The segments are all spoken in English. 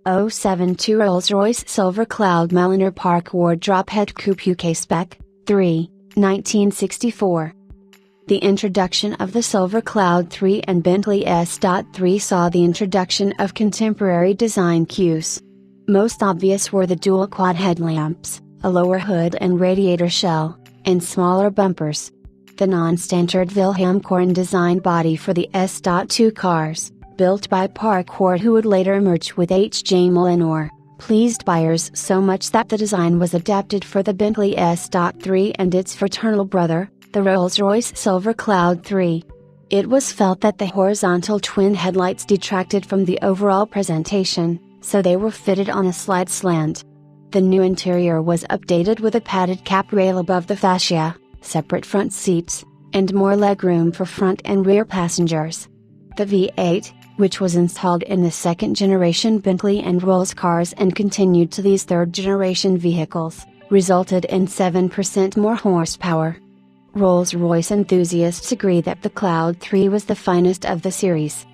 072 Rolls-Royce Silver Cloud Mulliner Park Ward Drophead Coupe UK Spec, 3, 1964. The introduction of the Silver Cloud 3 and Bentley S.3 saw the introduction of contemporary design cues. Most obvious were the dual quad headlamps, a lower hood and radiator shell, and smaller bumpers. The non-standard Wilhelm Corren design body for the S.2 cars, built by Park Ward, who would later merge with H.J. Mulliner, pleased buyers so much that the design was adapted for the Bentley S.3 and its fraternal brother, the Rolls-Royce Silver Cloud 3. It was felt that the horizontal twin headlights detracted from the overall presentation, so they were fitted on a slide slant. The new interior was updated with a padded cap rail above the fascia, separate front seats, and more legroom for front and rear passengers. The V8, which was installed in the second-generation Bentley and Rolls cars and continued to these third-generation vehicles, resulted in 7% more horsepower. Rolls-Royce enthusiasts agree that the Cloud 3 was the finest of the series.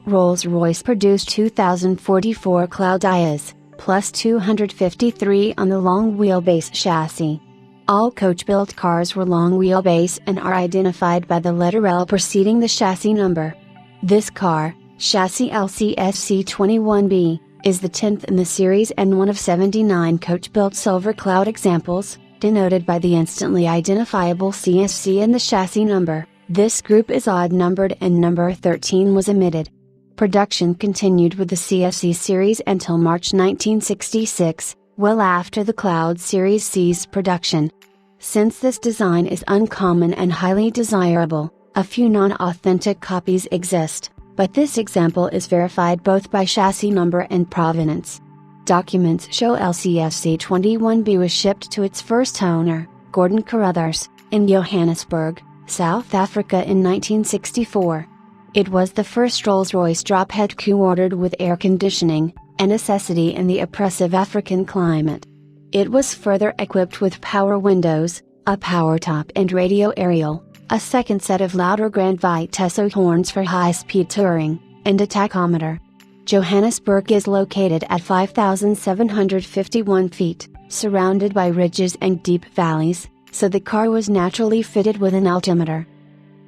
Rolls-Royce produced 2,044 Cloud IAs, plus 253 on the long wheelbase chassis. All coach-built cars were long wheelbase and are identified by the letter L preceding the chassis number. This car, chassis LCSC21B, is the 10th in the series and one of 79 coach-built Silver Cloud examples, denoted by the instantly identifiable CSC in the chassis number. This group is odd-numbered and number 13 was omitted. Production continued with the CSC series until March 1966, well after the Cloud series ceased production. Since this design is uncommon and highly desirable, a few non-authentic copies exist, but this example is verified both by chassis number and provenance. Documents show LCSC21B was shipped to its first owner, Gordon Carruthers, in Johannesburg, South Africa in 1964. It was the first Rolls-Royce Drophead Coupe ordered with air conditioning, a necessity in the oppressive African climate. It was further equipped with power windows, a power top and radio aerial, a second set of louder Grand Vitesse horns for high-speed touring, and a tachometer. Johannesburg is located at 5,751 feet, surrounded by ridges and deep valleys, so the car was naturally fitted with an altimeter.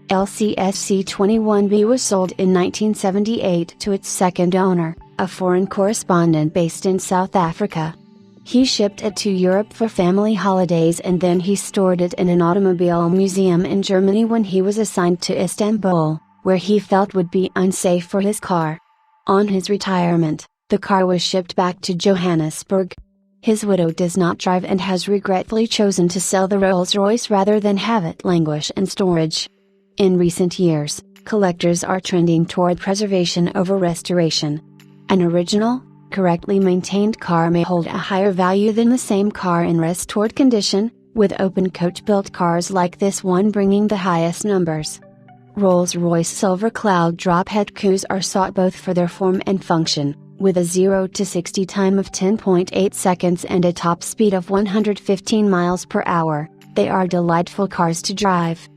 LCSC21B was sold in 1978 to its second owner, a foreign correspondent based in South Africa. He shipped it to Europe for family holidays and then he stored it in an automobile museum in Germany when he was assigned to Istanbul, where he felt would be unsafe for his car. On his retirement, the car was shipped back to Johannesburg. His widow does not drive and has regretfully chosen to sell the Rolls-Royce rather than have it languish in storage. In recent years, collectors are trending toward preservation over restoration. An original, correctly maintained car may hold a higher value than the same car in restored condition, with open coach-built cars like this one bringing the highest numbers. Rolls-Royce Silver Cloud Drophead Coupes are sought both for their form and function, with a 0 to 60 time of 10.8 seconds and a top speed of 115 miles per hour. They are delightful cars to drive.